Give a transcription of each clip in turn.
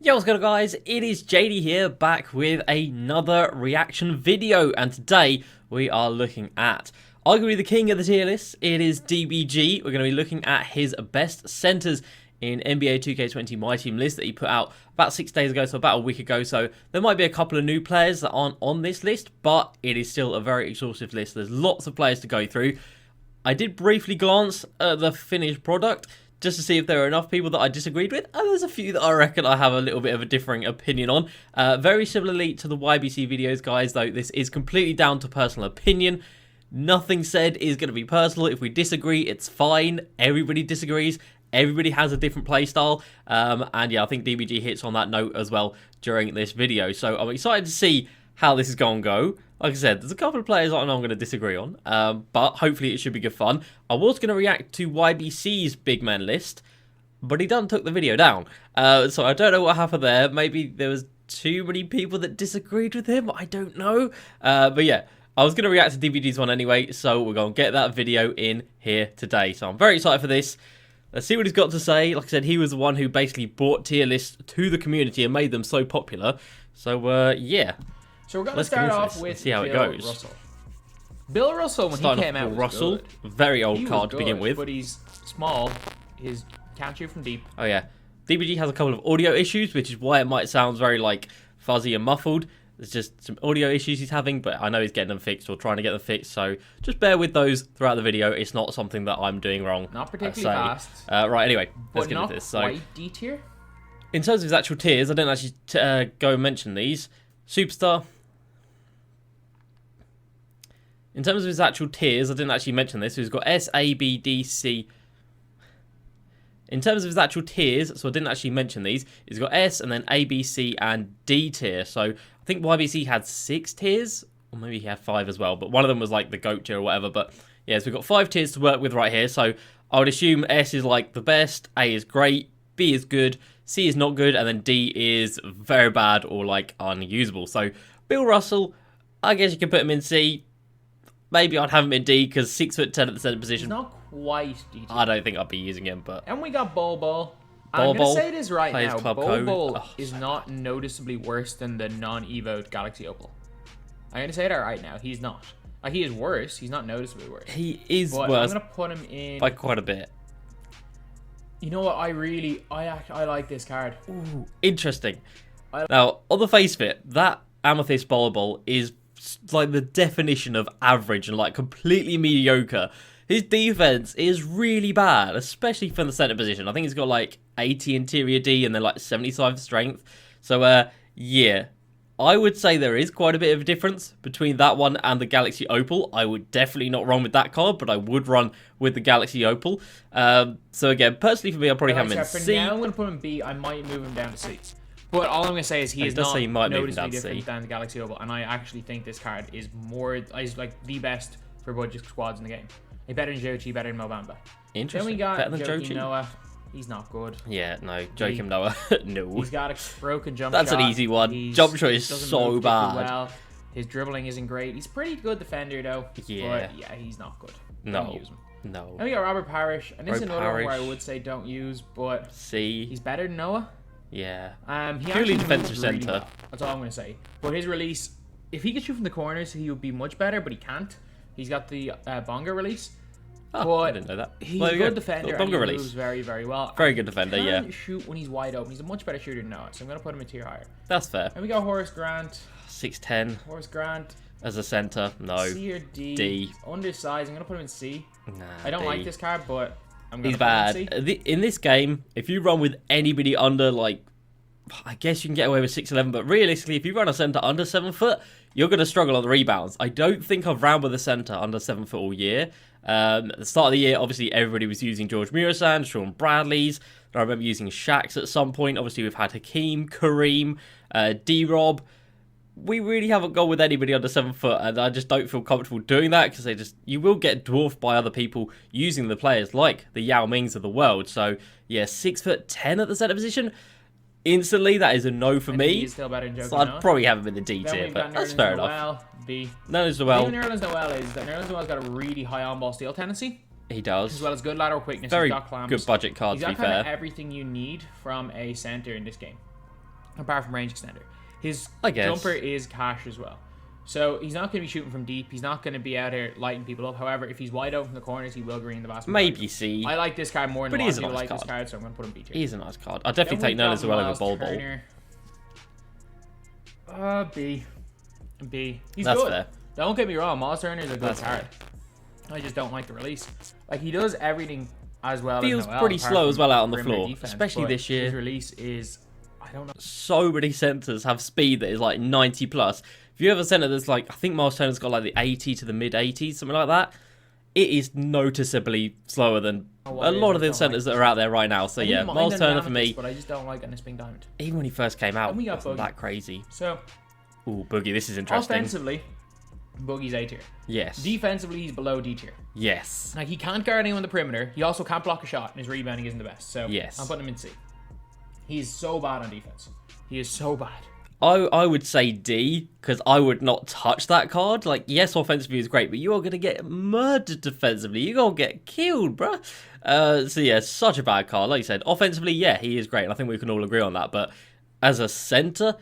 Yo, what's going on, guys? It is JD here, back with another reaction video, and today we are looking at arguably the king of the tier list. It is DBG. We're going to be looking at his best centers in NBA 2K20 Myteam list that he put out about 6 days ago, so about a week ago. So there might be a couple of new players that aren't on this list, but it is still a very exhaustive list. There's lots of players to go through. I did briefly glance at the finished product just to see if there are enough people that I disagreed with, and there's a few that I reckon I have a little bit of a differing opinion on. Very similarly to the YBC videos, guys, though, this is completely down to personal opinion. Nothing said is going to be personal. If we disagree, it's fine. Everybody disagrees. Everybody has a different playstyle. And yeah, I think DBG hits on that note as well during this video. So I'm excited to see how this is going to go. Like I said, there's a couple of players I know I'm going to disagree on, but hopefully it should be good fun. I was going to react to YBC's big man list, but he done took the video down. So I don't know what happened there. Maybe there was too many people that disagreed with him. I don't know. But yeah, I was going to react to DBG's one anyway, so we're going to get that video in here today. So I'm very excited for this. Let's see what he's got to say. Like I said, he was the one who basically brought tier lists to the community and made them so popular. So yeah. So we're going to start off with see how it Bill goes. Russell. Bill Russell, when he came out, was Russell, good. very old He card was to begin good, with. but he's small. His can't shoot from deep. Oh yeah, DBG has a couple of audio issues, which is why it might sound very like fuzzy and muffled. There's just some audio issues he's having, but I know he's getting them fixed or trying to get them fixed. So just bear with those throughout the video. It's not something that I'm doing wrong. Not particularly fast. Right. Anyway, let's But get not into this. So quite D tier. in terms of his actual tiers, I didn't actually go and mention these. Superstar. In terms of his actual tiers, I didn't actually mention this. So he's got S, A, B, D, C. In terms of his actual tiers, so I didn't actually mention these. He's got S and then A, B, C and D tier. So I think YBC had 6 tiers, or maybe he had 5 as well. But one of them was like the GOAT tier or whatever. But yeah, so we've got 5 tiers to work with right here. So I would assume S is like the best, A is great, B is good, C is not good, and then D is very bad or like unusable. So Bill Russell, I guess you can put him in C. Maybe I'd have him in D because 6'10" at the centre position. He's not quite D tier. I don't think I'd be using him, but And we got Bol. I'm going to say this right now. Bol Oh, is not noticeably worse than the non-evoed Galaxy Opal. I'm going to say that right now. He's not. Like, he is worse. He's not noticeably worse. he is But worse I'm going to put him in... by quite a bit. You know what? I like this card. Ooh, interesting. Now, on the face of it, that Amethyst Bol is like the definition of average and like completely mediocre. His defense is really bad, especially from the center position. I think he's got like 80 interior D and then like 75 strength. So yeah, I would say there is quite a bit of a difference between that one and the Galaxy Opal. I would definitely not run with that card, but I would run with the Galaxy Opal. So again, personally for me, I'll probably have him in C. Now I'm going to put him in B. I might move him down to C. But all I'm going to say is he is not noticeably different than the Galaxy Opal, and I actually think this card is like the best for budget squads in the game. He's better than Jochi, better than Mobamba. Interesting. Then we got better than Joakim Noah. He's not good. Yeah, no. Joakim Noah, no. He's got a broken jump That's shot. an easy one. Jump shot is so bad. Well. His dribbling isn't great. He's pretty good defender though. Yeah. But yeah, he's not good. No. Don't use him. No. Then we got Robert Parrish, and this is another one where I Parrish. would say don't use, but C. he's better than Noah. Yeah. He Purely actually defensive moves really centre. well. That's all I'm going to say. But his release, if he could shoot from the corners, he would be much better, but he can't. He's got the Bonga release. Oh, but I didn't know that. He's Well, a good defender, and Bonga he release. moves very, very well. Very good defender, he yeah. can shoot when he's wide open. He's a much better shooter than Noah, so I'm going to put him a tier higher. That's fair. And we got Horace Grant. 6'10". Horace Grant. As a centre, no. C or D. D. Undersized. I'm going to put him in C. Nah, I don't D. like this card, but I'm going He's to put him bad. in C. In this game, if you run with anybody under, like, I guess you can get away with 6'11", but realistically, if you run a centre under 7 foot, you're going to struggle on the rebounds. I don't think I've ran with a centre under 7 foot all year. At the start of the year, obviously, everybody was using George Murasan, Sean Bradley's. I remember using Shaq's at some point. Obviously, we've had Hakeem, Kareem, D-Rob. We really haven't gone with anybody under 7 foot, and I just don't feel comfortable doing that because you will get dwarfed by other people using the players like the Yao Mings of the world. So yeah, 6'10" at the centre position. Instantly, that is a no for me. He's still better than Joakim So I'd Noah. probably have him in the D Then tier, we've but got that's Nerlens fair enough. Noel, B. Nerlens The Noel, thing with Nerlens Noel is that Nerlens Noel's got a really high on-ball steal tendency, he does. as well as good lateral quickness. Very He's got clamps. good budget card, He's to be got kind fair. of everything you need from a center in this game. apart from range extender. His I guess. jumper is cash as well. So he's not going to be shooting from deep. He's not going to be out here lighting people up. However, if he's wide open in the corners, he will green the vast majority. Maybe C. I like this card more than but a lot of people nice like card. this card, so I'm going to put him B tier. He's a nice card. I'll definitely take None as well over Bol Bol. B. He's That's good. fair. Don't get me wrong, Miles Turner is a good card. I just don't like the release. Like, he does everything as well. Feels as Noel, pretty slow as well out on the floor, defense, especially this year. His release is, I don't know. So many centers have speed that is like 90 plus. If you have a center that's like, I think Miles Turner's got like the 80 to the mid 80s, something like that, it is noticeably slower than a lot of the centers that are out there right now. So yeah, Miles Turner for me. But I just don't like an Spring Diamond. Even when he first came out, it wasn't that crazy. So, ooh, Boogie, this is interesting. Offensively, Boogie's A tier. Yes. Defensively, he's below D tier. Yes. Like, he can't guard anyone on the perimeter. He also can't block a shot, and his rebounding isn't the best. So yes. I'm putting him in C. He's so bad on defense. He is so bad. I would say D, because I would not touch that card. Like, yes, offensively is great, but you are going to get murdered defensively. You're going to get killed, bruh. So, yeah, such a bad card. Like you said, offensively, yeah, he is great. And I think we can all agree on that. But as a center,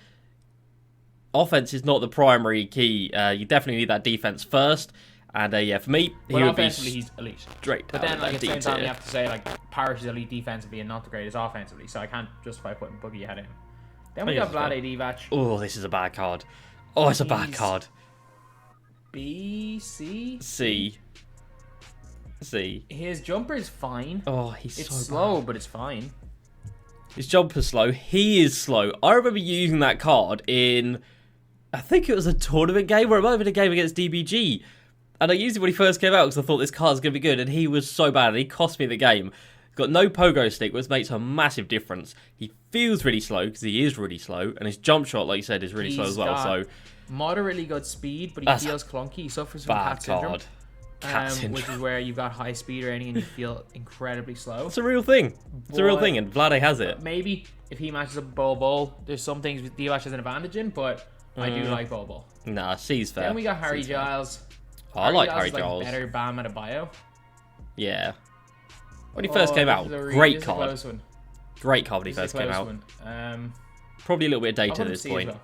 offense is not the primary key. You definitely need that defense first. And, yeah, for me, he would be he's elite. Straight. But then, like, at the same time, you have to say, like, Parrish is elite defensively and not the greatest offensively. So I can't justify putting Boogie ahead of him. Then we got Vlade Divac. Oh, this is a bad card. Oh, it's a bad card. B, C? C. His jumper is fine. Oh, it's so slow, bad. But it's fine. His jumper's slow. He is slow. I remember using that card in, I think it was a tournament game, or it might have been a game against DBG. And I used it when he first came out because I thought this card's going to be good. And he was so bad. And he cost me the game. Got no pogo stick, which makes a massive difference. He feels really slow because he is really slow, and his jump shot, like you said, is really slow as well. So moderately good speed, but he feels clunky. He suffers from cat syndrome, which is where you've got high speed rating and you feel incredibly slow. It's a real thing. It's a real thing, and Vlade has it. Maybe if he matches up with Bol Bol, there's some things with Divac has an advantage in, but I do like Bol Bol. Nah, C's fair. Then we got Harry Giles. Oh, I like Harry Giles. Better Bam Adebayo. Yeah. When he first came out, great card. Great card when he first came out. Probably a little bit dated at this point.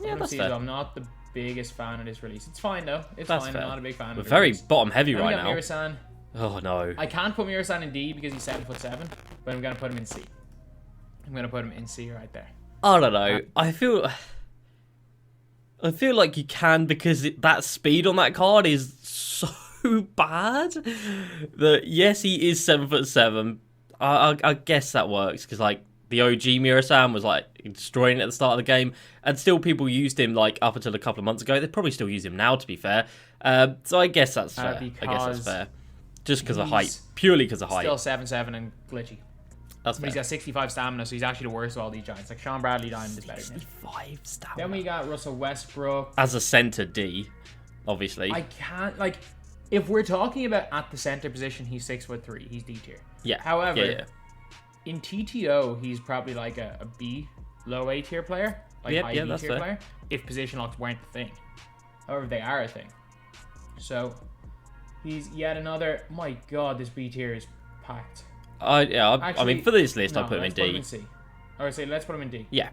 Yeah, that's fair. I'm not the biggest fan of this release. It's fine though. It's fine. I'm not a big fan of it. We're very bottom heavy right now. Mirasan. Oh no. I can't put Mirasan in D because he's 7'7", but I'm gonna put him in C. I'm gonna put him in C right there. I don't know. I feel like you can because that speed on that card is so bad that yes, he is 7'7". I guess that works because like the OG Mirasan was like destroying it at the start of the game, and still people used him like up until a couple of months ago. They probably still use him now, to be fair. So I guess that's fair. I guess that's fair. Just because of height, purely because of height. Still 7'7" and glitchy. That's but he's got 65 stamina, so he's actually the worst of all these giants. Like Sean Bradley Diamond is better than him. 65 stamina. Then we got Russell Westbrook as a center D, obviously. I can't like. If we're talking about at the center position, he's 6'3". He's D tier. Yeah. However, in TTO, he's probably like a B, low A tier player, like high B tier player. If position locks weren't the thing, however, they are a thing. So he's yet another. My God, this B tier is packed. Actually, I mean, for this list, I'll put him in D. Put him in C. Or say, let's put him in D. Yeah.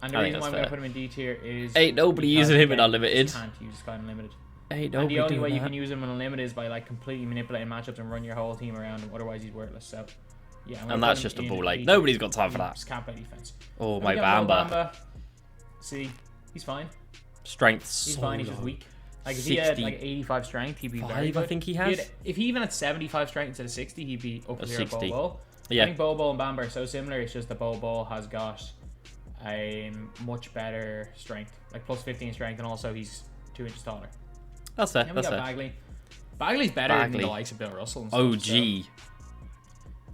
And the reason why I'm going to put him in D tier is ain't nobody using him in Unlimited. You can't use this guy in Unlimited. And the only way you can use him in Unlimited is by like completely manipulating matchups and run your whole team around him. Otherwise, he's worthless. So, yeah. And that's just a ball like nobody's got time for that. Just can't play defense. Oh, my Bamba. See, he's fine. Strength's he's fine. He's just weak. Like if he had like 85 strength, he'd be very good. I think he has. If he even had 75 strength instead of 60, he'd be up there with Bol Bol. Yeah. I think Bol Bol and Bamba are so similar. It's just that Bol Bol has got a much better strength, like plus 15 strength, and also he's 2 inches taller. That's fair. Then we got Bagley. Bagley's better than the likes of Bill Russell and stuff. OG. So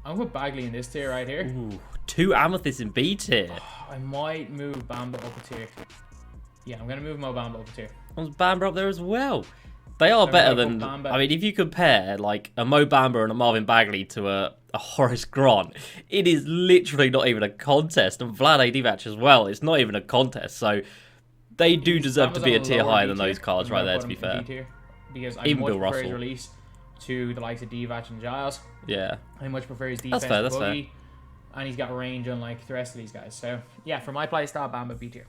I'm gonna put Bagley in this tier right here. Ooh, 2 Amethysts in B tier. I might move Bamba up a tier. Yeah, I'm gonna move Mo Bamba up a tier. There's Bamba up there as well. They are better than. I mean, if you compare like a Mo Bamba and a Marvin Bagley to a Horace Grant, it is literally not even a contest. And Vlade Divac as well. It's not even a contest. So they do deserve to be a tier higher than those cards right there, to be fair. Because I much prefer his release to the likes of Divac and Giles. Yeah. I much prefer his defense. That's fair. and he's got range unlike the rest of these guys. So yeah, for my play style, Bamba B tier.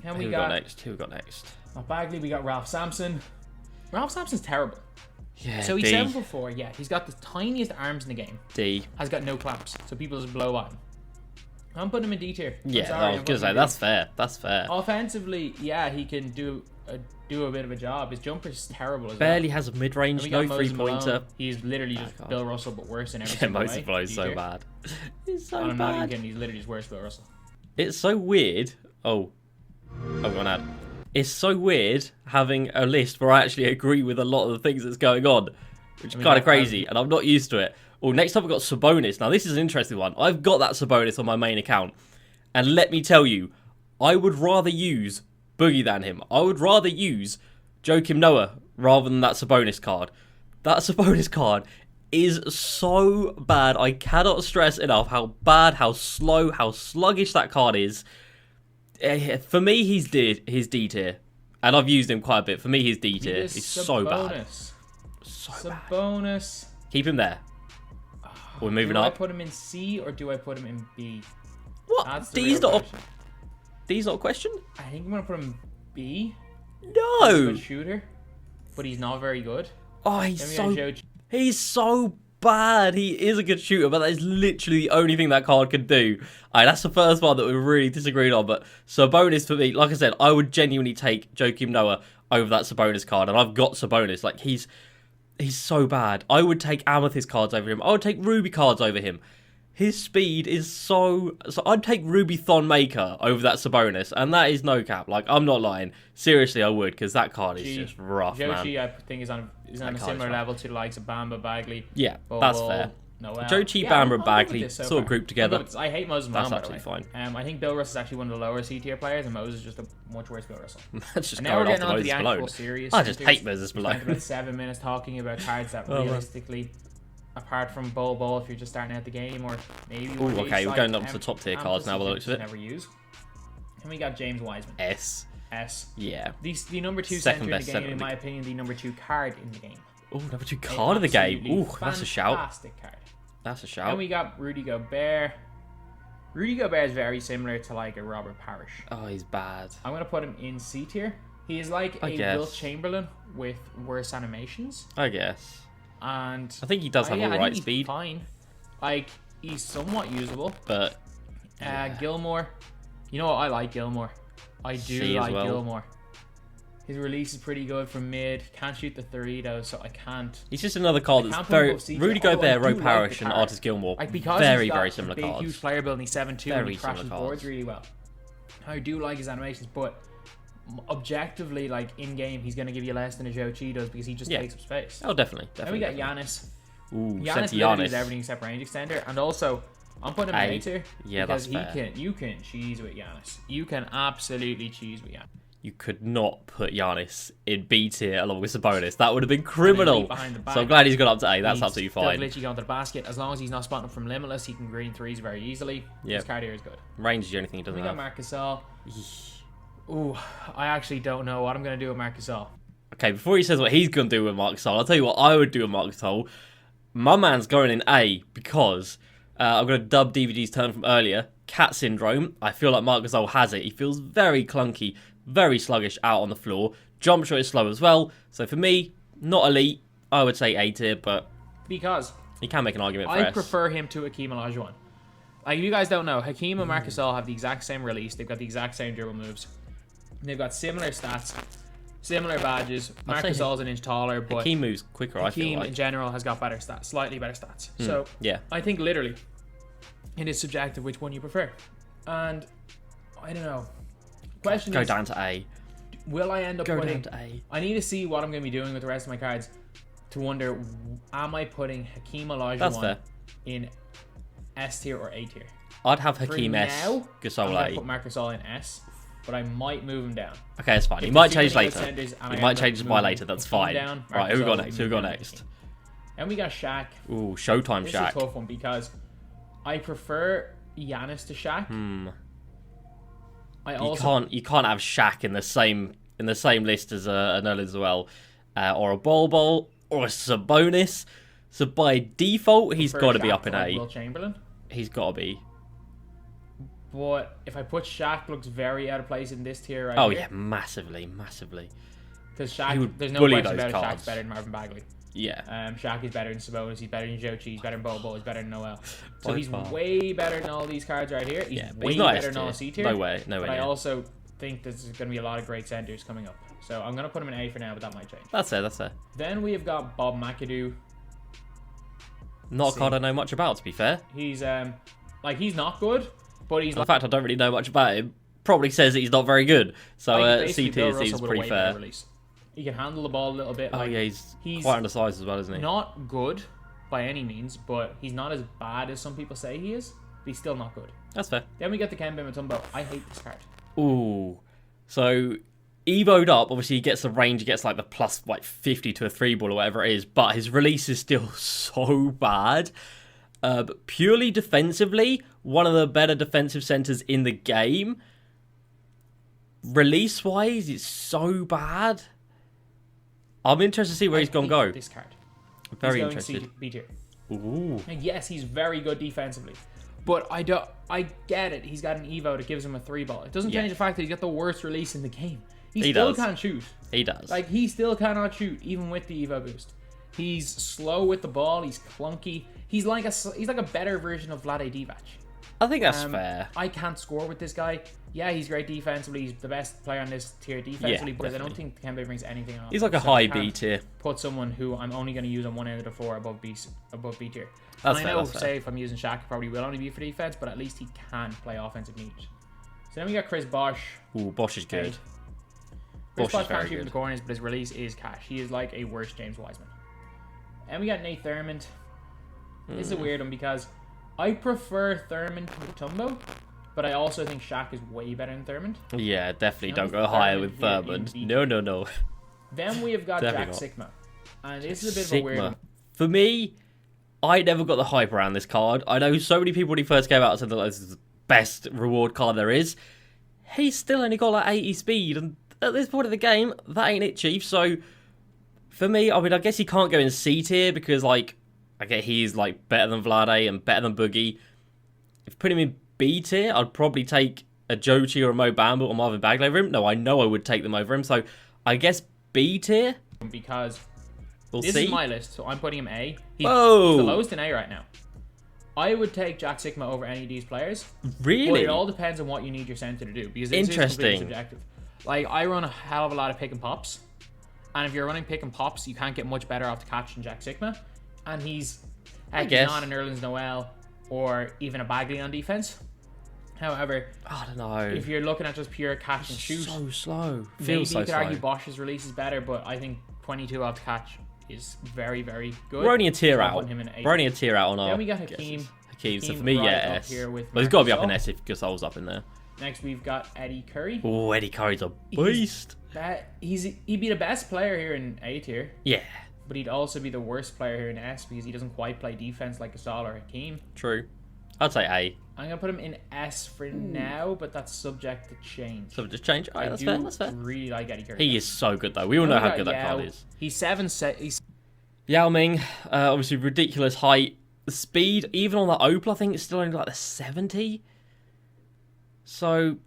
Who we got next? Who we got next? Not Bagley. We got Ralph Sampson. Ralph Sampson's terrible. Yeah, so he's 7'4". Yeah, he's got the tiniest arms in the game. D. Has got no clamps, so people just blow on him. I'm putting him in D tier. Yeah, I was gonna say that's fair. That's fair. Offensively, yeah, he can do a bit of a job. His jumper's terrible as Barely well. has a mid-range, no three-pointer. He's literally just Bill Russell, but worse in every Yeah, single way. Moses Blow's so bad. He's so I'm bad. not even kidding. He's literally just worse Bill Russell. It's so weird. Oh, go on, ad. It's so weird having a list where I actually agree with a lot of the things that's going on, which is kind of crazy, and I'm not used to it. Well, next up we've got Sabonis. Now, this is an interesting one. I've got that Sabonis on my main account, and let me tell you, I would rather use Boogie than him. I would rather use Joakim Noah rather than that Sabonis card. That Sabonis card is so bad. I cannot stress enough how bad, how slow, how sluggish that card is. For me, he's D tier, and I've used him quite a bit. For me, he's D tier. He's so bad. So bad. Sabonis. Keep him there. We're moving up. Do I put him in C or do I put him in B? What? D's not a question? I think I'm gonna put him B. No. He's a good shooter, but he's not very good. Oh, he's so bad. He is a good shooter, but that is literally the only thing that card can do. That's the first one that we really disagreed on. But Sabonis for me, like I said, I would genuinely take Joakim Noah over that Sabonis card, and I've got Sabonis. Like he's so bad. I would take Amethyst cards over him. I would take Ruby cards over him. His speed is so I'd take Ruby Thon Maker over that Sabonis, and that is no cap. Like, I'm not lying. Seriously, I would, because that card is just rough, Jochi, man. I think, is on a similar level to the likes of Bamba, Bagley. Yeah, that's fair. Noel. Jochi, Bamba, and Bagley sort of grouped together. I hate Moses That's Malone, absolutely fine. I think Bill Russell is actually one of the lower C tier players, and Moses is just a much worse Bill Russell. That's just and now we're going getting off on to the the Moses actual Malone. serious. I just hate Moses Malone. Spent about 7 minutes talking about cards that realistically, apart from Bol, if you're just starting out the game, or maybe. Ooh, okay, we're going up to the top tier cards now by the looks of it. Never use. And we got James Wiseman. S. Yeah. The number 2 center in the game, in my opinion, the number 2 card in the game. Oh, number 2 card of the game. Ooh, that's a shout. Fantastic card. That's a shout. And we got Rudy Gobert. Rudy Gobert is very similar to like a Robert Parrish. Oh, he's bad. I'm gonna put him in C tier. He is like a Will Chamberlain with worse animations. I guess. And I think he does have all right speed. He's fine. Like, he's somewhat usable. But Gilmore. You know what? I like Gilmore. I do like Gilmore. His release is pretty good from mid. Can't shoot the three though, so I can't. He's just another card that's very Rudy Gobert, Ro Parrish, and Artis Gilmore. Like, because very, he's got very similar big, cards. Huge player build, and he's 7'2", and he crashes boards really well. I do like his animations, but objectively, like in game, he's gonna give you less than a Joe Chi does because he just takes up space. Oh, definitely. Then we got Giannis. Ooh, Giannis is everything except range extender, and also I'm putting him in A tier. Yeah, because that's fair. You can cheese with Giannis. You can absolutely cheese with Giannis. You could not put Giannis in B tier along with Sabonis. That would have been criminal. So I'm glad he's got up to A. That's absolutely fine. He's literally going to the basket. As long as he's not spotting from Limitless, he can green threes very easily. Yeah. His card here is good. Range is the only thing he doesn't have. We got Marc Gasol. Ooh, I actually don't know what I'm going to do with Marc Gasol. Okay, before he says what he's going to do with Marc Gasol, I'll tell you what I would do with Marc Gasol. My man's going in A because I'm going to dub Dbg'S turn from earlier. Cat syndrome. I feel like Marc Gasol has it. He feels very clunky, very sluggish out on the floor. Jump shot is slow as well. So for me, not elite. I would say A tier, but because you can make an argument for I S. prefer him to Hakeem Olajuwon. Like, if you guys don't know, Hakeem and Marc Gasol have the exact same release. They've got the exact same dribble moves. They've got similar stats, similar badges. Marc Gasol's an inch taller, but Hakeem moves quicker. I feel like in general has got better stats, slightly better stats. So yeah, I think literally it is subjective which one you prefer, and I don't know. Question go down to A. Will I end up putting? Down to A. I need to see what I'm going to be doing with the rest of my cards to wonder: am I putting Hakeem Olajuwon in S tier or A tier? I'd have Hakeem S. Now, Gasol I'm A. going to put Marc Gasol in S, but I might move him down. Okay, that's fine. He might change later. He might change his by later. That's fine. Right, who we got next? Who we got next? And we got Shaq. Ooh, Showtime This Shaq. is a tough one because I prefer Giannis to Shaq. You can't have Shaq in the same list as Null as well, or a Bol or a Sabonis. So by default, he's got to be up in A. Will Chamberlain. He's got to be. But if I put Shaq, looks very out of place in this tier right here. Oh, here. yeah, massively, massively. Because Shaq, there's no question about it, Shaq's better than Marvin Bagley. Yeah. Shaq is better than Sabonis, he's better than Joe Cheese, better than Bobo, he's better than Noel. So he's way better than all these cards right here. He's way better than all C tier. No way, no way. But I also think there's going to be a lot of great centers coming up. So I'm going to put him in A for now, but that might change. That's fair. Then we have got Bob McAdoo. Not a card I know much about, to be fair. He's he's not good, but he's. In fact, I don't really know much about him. Probably says that he's not very good. So C tier seems pretty fair. He can handle the ball a little bit. Oh yeah, he's quite undersized as well, isn't he? Not good by any means, but he's not as bad as some people say he is. But he's still not good. That's fair. Then we get the Kemba Mutombo. I hate this card. Ooh, so Evo'd up. Obviously, he gets the range. He gets like the plus 50 to a 3-ball or whatever it is. But his release is still so bad. But purely defensively, one of the better defensive centers in the game. Release-wise, it's so bad. I'm interested to see where he's going to go. This card. Very interested. B tier. Ooh. And yes, he's very good defensively. But I get it. He's got an Evo that gives him a 3-ball. It doesn't change the fact that he's got the worst release in the game. He still can't shoot. He does. Like, he still cannot shoot, even with the Evo boost. He's slow with the ball. He's clunky. He's like a better version of Vlade Divac. I think that's fair. I can't score with this guy. Yeah, he's great defensively. He's the best player on this tier defensively, but I don't think Kemba brings anything else. He's like a high B tier. Put someone who I'm only going to use on one end of the floor above B tier. That's and fair, I know, say, if I'm using Shaq, it probably will only be for defense, but at least he can play offensive needs. So then we got Chris Bosh. Ooh, Bosh is good. Chris Bosh can't shoot in the corners, but his release is cash. He is like a worse James Wiseman. And we got Nate Thurmond. This is a weird one because I prefer Thurmond to Mutombo, but I also think Shaq is way better than Thurmond. Yeah, definitely don't go higher with Thurmond. No. Then we have got Jack Sigma. And this is a bit of a weird one. For me, I never got the hype around this card. I know so many people when he first came out said that this is the best reward card there is. He's still only got like 80 speed, and at this point of the game, that ain't it, Chief. So, for me, I mean, I guess he can't go in C tier because, like, I get he's like better than Vlade and better than Boogie. If you put him in B tier, I'd probably take a Jochi or a Mo Bamba or Marvin Bagley over him. No, I know I would take them over him. So I guess B tier. Because this is my list, so I'm putting him A. He's the lowest in A right now. I would take Jack Sigma over any of these players. Really? But it all depends on what you need your center to do. Because this is completely subjective. Like, I run a hell of a lot of pick and pops. And if you're running pick and pops, you can't get much better off the catch than Jack Sigma. And he's not an Nerlens Noel or even a Bagley on defense. However, I don't know. If you're looking at just pure catch and shoot, so slow. Maybe you could argue Bosch's release is better, but I think 22 off the catch is very, very good. We're only a tier out. We're only a tier out on our. Then we got Hakeem. So for me, S. Well, he's got to be up in S if Gasol's up in there. Next, we've got Eddie Curry. Oh, Eddie Curry's a beast. He'd be the best player here in A tier. Yeah. But he'd also be the worst player here in S because he doesn't quite play defense like Gasol or Hakeem. True. I'd say A. I'm going to put him in S for now, but that's subject to change. Subject to change? Alright, that's fair. That's fair. I really like Eddie Curry. He is so good, though. We all know how good that card is. He's 7'6". Yao Ming, obviously ridiculous height. The speed, even on the Opal, I think it's still only like the 70. So,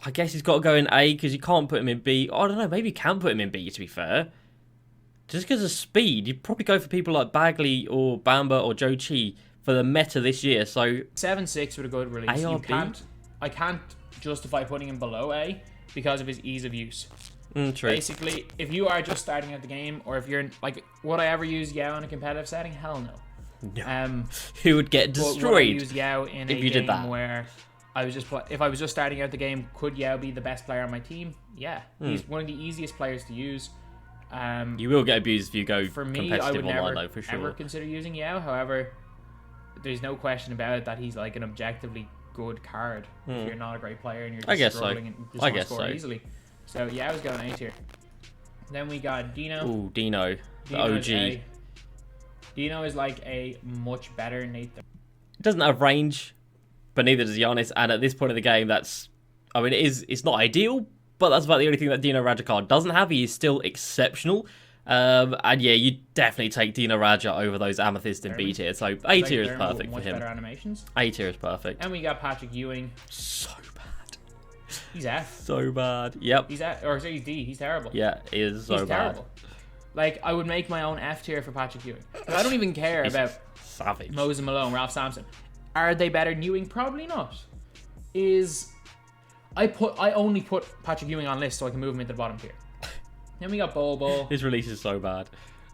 I guess he's got to go in A because you can't put him in B. I don't know, maybe you can put him in B, to be fair. Just because of speed, you'd probably go for people like Bagley or Bamba or Joe Chi for the meta this year. So 7'6" with a good release. I can't justify putting him below A because of his ease of use. True. Basically, if you are just starting out the game, or if you're like, would I ever use Yao in a competitive setting? Hell no. No. He would get destroyed. Would I use Yao in if you did that? Where I was just if I was just starting out the game, could Yao be the best player on my team? Yeah, he's one of the easiest players to use. You will get abused if you go for me, competitive I would online, never though, for sure. ever consider using Yao. However, there's no question about it that he's like an objectively good card. If you're not a great player and you're just struggling and just want to score easily. So yeah, I was going A tier. Then we got Dino. Ooh, Dino, the OG. Dino is like a much better Nate. He doesn't have range, but neither does Giannis. And at this point in the game, it's not ideal, but that's about the only thing that Dino Radjic doesn't have. He is still exceptional. And yeah, you definitely take Dino Raja over those Amethyst and B tier. So A tier is perfect for him. Better animations. A tier is perfect. And we got Patrick Ewing. So bad. He's F. So bad. Yep. He's F, or he's D. He's terrible. Yeah, he is so bad. Terrible. Like, I would make my own F tier for Patrick Ewing. I don't even care about savage. Moses Malone, Ralph Sampson. Are they better than Ewing? Probably not. I only put Patrick Ewing on list so I can move him into the bottom tier. Then we got Bobo. His release is so bad.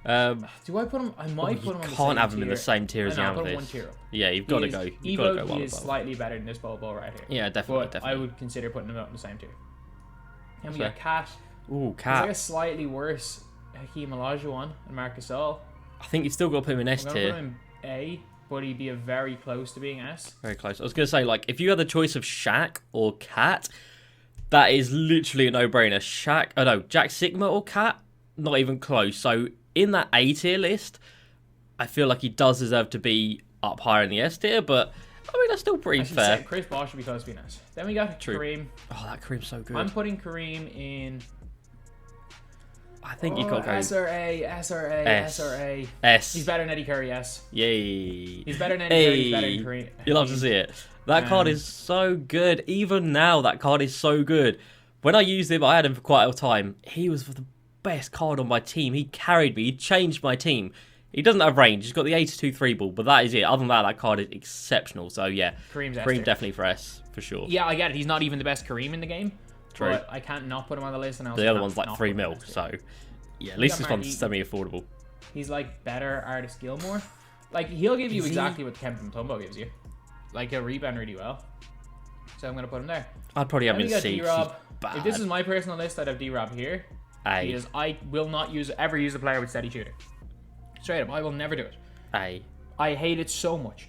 Do I put him? I might put him on the same tier. You can't have him in the same tier as the Amethyst. Put him one tier up. Yeah, you've got to go. You've got to go one he is slightly better than this Bobo right here. Yeah, definitely. But I would consider putting him up in the same tier. Then we got Cat. Ooh, Cat. He's like a slightly worse Hakeem Olajuwon and Marcus Gasol. I think you've still got to put him in S tier. Put him in A, but he'd be very close to being S. Very close. I was going to say, like, if you had the choice of Shaq or Cat, that is literally a no-brainer. Jack Sigma or Cat, not even close. So in that A tier list, I feel like he does deserve to be up higher in the S tier, but I mean, that's still pretty fair. Chris Bosh should be close to being S. Then we got Kareem. Oh, that Kareem's so good. I'm putting Kareem in... I think you got to go SRA. S. He's better than Eddie Curry, yes. Yay. He's better than Eddie Curry, he's better than Kareem. You love to see it. That card is so good. Even now, that card is so good. When I used him, I had him for quite a time. He was the best card on my team. He carried me. He changed my team. He doesn't have range. He's got the 82 3 ball, but that is it. Other than that card is exceptional. So yeah, Kareem definitely for S, for sure. Yeah, I get it. He's not even the best Kareem in the game. True. But I can't not put him on the list. And the other one's like 3 mil. So yeah, at least this one's semi-affordable. He's like better Artist Gilmore. Like, he'll give you exactly what Kemp Mutombo gives you. Like, he'll rebound really well. So I'm going to put him there. I'd probably have him in C. If this is my personal list, I'd have D-Rob here. A. Because I will not ever use a player with steady shooting. Straight up, I will never do it. A. I hate it so much.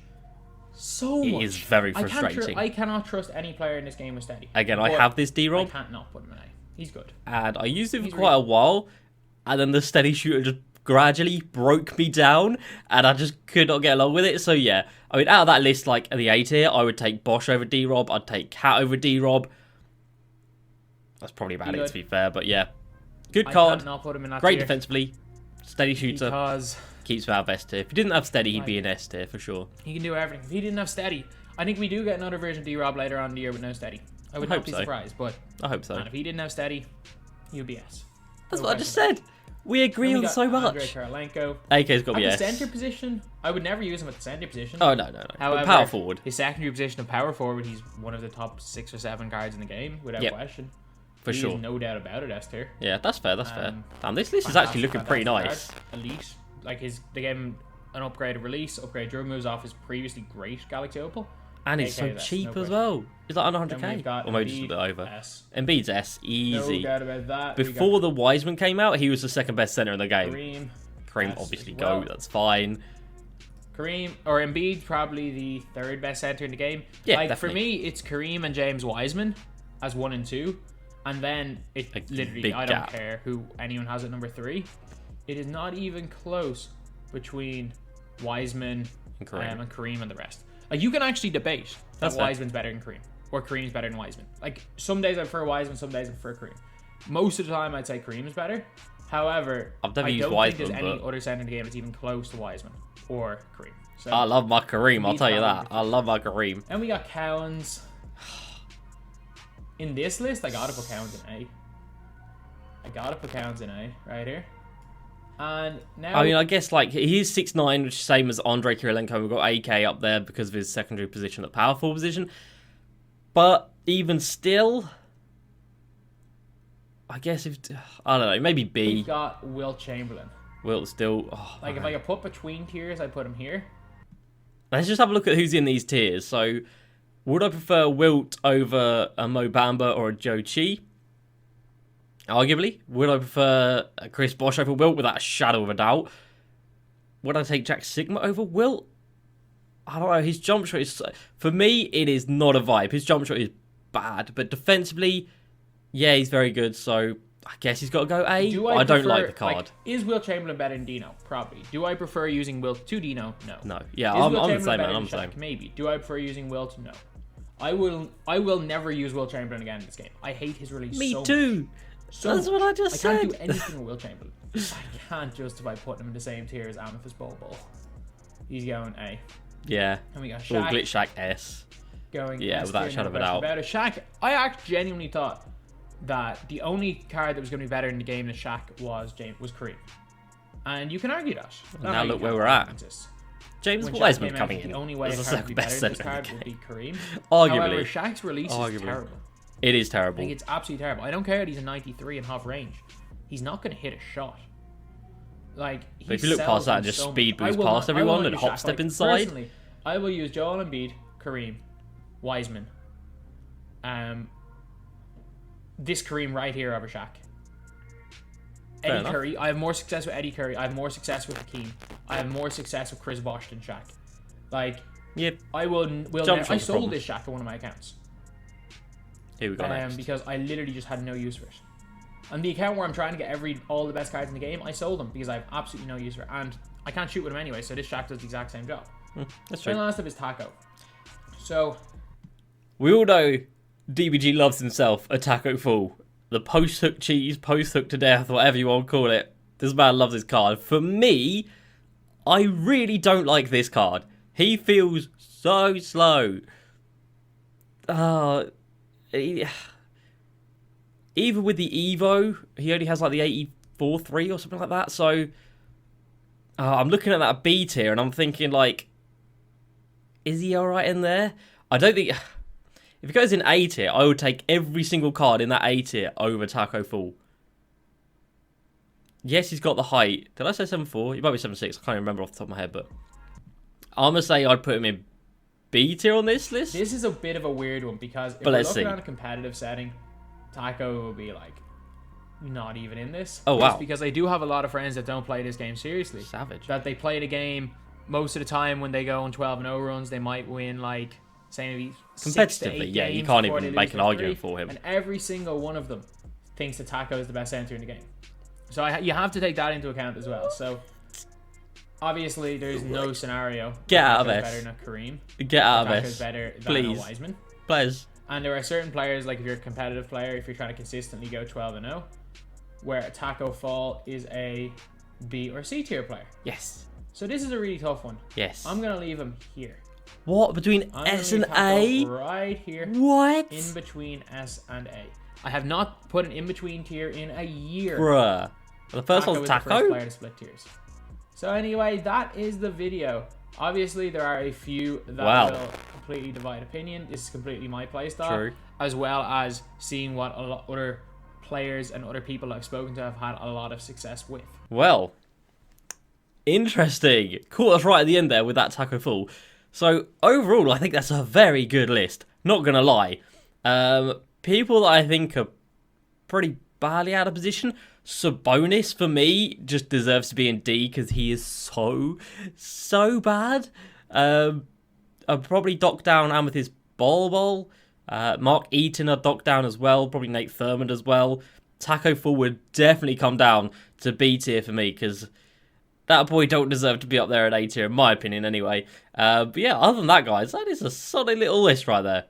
It is very frustrating. I cannot trust any player in this game with steady. Again, I have this D-Rob. I can't not put him in A. He's good. And I used him for quite a while. And then the steady shooter just gradually broke me down. And I just could not get along with it. So yeah, I mean, out of that list, like the A tier, I would take Bosch over D-Rob. I'd take Cat over D-Rob. That's probably about it, to be fair. But yeah, good card. I can't not put him in that Great tier. Defensively. Steady shooter. Because keeps him out of S tier. If he didn't have steady, he'd be in S tier for sure. He can do everything. If he didn't have steady, I think we do get another version of D-Rob later on in the year with no steady. I would not be surprised, but I hope so. Man, if he didn't have steady, he would be S. That's what I just said. We agree on so much. Andre Karolenko. AK's got to be S. At the center position, I would never use him at the center position. Oh, no. However, power forward. His secondary position of power forward, he's one of the top 6 or 7 guards in the game, without question. For sure. No doubt about it, S tier. Yeah, that's fair. Damn, this list is actually looking pretty nice. Elite. Like, they gave him an upgraded release, upgraded drug moves off his previously great Galaxy Opal. And it's so cheap as well. It's like under 100k. Or maybe just a bit over. Embiid's S. Easy. No doubt about that. Before the Wiseman came out, he was the second best center in the game. Kareem obviously go. That's fine. Kareem or Embiid, probably the 3rd best center in the game. Yeah, like, definitely. For me, it's Kareem and James Wiseman as 1 and 2. And then it literally, I don't care who anyone has at number 3. It is not even close between Wiseman and Kareem and the rest. Like, you can actually debate that Wiseman's better than Kareem, or Kareem's better than Wiseman. Like, some days I prefer Wiseman, some days I prefer Kareem. Most of the time, I'd say Kareem's better. However, I don't think there's any other center in the game that's even close to Wiseman or Kareem. So, I love my Kareem, I'll tell you that. I love my Kareem. And we got Cowens. In this list, I gotta put Cowens in A. Right here. And now, I mean, I guess like he's 6'9", which is same as Andre Kirilenko. We've got AK up there because of his secondary position at power forward position. But even still, I guess I don't know, maybe B. We've got Wilt Chamberlain. Wilt still. If I could put between tiers, I'd put him here. Let's just have a look at who's in these tiers. So, would I prefer Wilt over a Mo Bamba or a Joe Chi? Arguably. Would I prefer Chris Bosh over Wilt? Without a shadow of a doubt. Would I take Jack Sigma over Wilt? I don't know. His jump shot is... For me, it is not a vibe. His jump shot is bad. But defensively, yeah, he's very good. So, I guess he's got to go A. I don't like the card. Like, is Wilt Chamberlain better than Dino? Probably. Do I prefer using Wilt to Dino? No. No. Yeah, I'm the same, man. I'm the same. Maybe. Do I prefer using Wilt? No. I will never use Wilt Chamberlain again in this game. I hate his release so much. Me too. so That's what I just said. I can't do anything with Will Chamberlain. I can't justify putting him in the same tier as Amethyst Bol. He's going A. Yeah. And we got Full Shaq. Glitch Shaq S. Going yeah, S without a shadow of a doubt. Shaq, I actually genuinely thought that the only card that was going to be better in the game than Shaq was Kareem. And you can argue that. Now look where we're at. James Wiseman coming in. The only way a card would be better than this card would be Kareem. Arguably. However, Shaq's release is terrible. It is I terrible. think it's absolutely terrible. I don't care that he's a 93 and half range. He's not going to hit a shot. Like, but if you look past that and just speed boost past everyone and hop step inside. Personally, I will use Joel Embiid, Kareem, Wiseman. This Kareem right here over Shaq. Eddie Curry. I have more success with Eddie Curry. I have more success with Hakeem. I have more success with Chris Bosh than Shaq. Like, yep. I sold this Shaq on one of my accounts. Here we go next. Because I literally just had no use for it. On the account where I'm trying to get all the best cards in the game, I sold them because I have absolutely no use for it. And I can't shoot with him anyway, so this Shaq does the exact same job. That's true. And the last up is Taco. So, we all know DBG loves himself a Taco Fall. The post-hook cheese, post-hook to death, whatever you want to call it. This man loves his card. For me, I really don't like this card. He feels so slow. Even with the Evo, he only has like the 84-3 or something like that. So, I'm looking at that B tier and I'm thinking like, is he alright in there? I don't think... If he goes in A tier, I would take every single card in that A tier over Taco Fall. Yes, he's got the height. Did I say 7'4"? He might be 7'6". I can't remember off the top of my head, but I'm going to say I'd put him in B tier on this list. This is a bit of a weird one because if we're looking at a competitive setting, Taco will be like not even in this. Oh, wow. Because I do have a lot of friends that don't play this game seriously. Savage. That they play the game most of the time when they go on 12-0 runs, they might win like... say maybe competitively, yeah, you can't even make an argument for him. And every single one of them thinks that Taco is the best center in the game. So you have to take that into account as well. So obviously, there's no scenario. Get out of this. Better than Kareem. Get out of this. Taco's better than Please. Wiseman. Please. And there are certain players, like if you're a competitive player, if you're trying to consistently go 12-0, where a Taco Fall is a B or C tier player. Yes. So this is a really tough one. Yes. I'm gonna leave him here. What? Between S and A? Right here. What? In between S and A. I have not put an in-between tier in a year. Bruh. Well, the first one's Taco? The first player to split tiers. So anyway, that is the video. Obviously, there are a few that will completely divide opinion. This is completely my playstyle. True. As well as seeing what a lot other players and other people I've spoken to have had a lot of success with. Well, interesting. Caught us right at the end there with that Taco Fall. So, overall, I think that's a very good list. Not going to lie. People that I think are pretty badly out of position. Sabonis, for me, just deserves to be in D because he is so bad. I'd probably dock down Amethyst Bol. Mark Eaton I'd dock down as well. Probably Nate Thurmond as well. Taco Fall would definitely come down to B tier for me because... that boy don't deserve to be up there at A tier, in my opinion, anyway. But yeah, other than that, guys, that is a solid little list right there.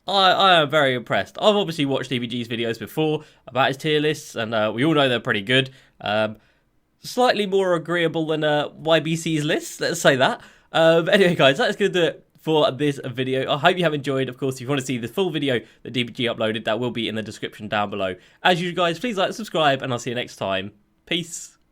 I am very impressed. I've obviously watched Dbg'S videos before about his tier lists, and we all know they're pretty good. Slightly more agreeable than YBC's list, let's say that. Anyway, guys, that's going to do it for this video. I hope you have enjoyed. Of course, if you want to see the full video that Dbg uploaded, that will be in the description down below. As usual, guys, please like, subscribe, and I'll see you next time. Peace.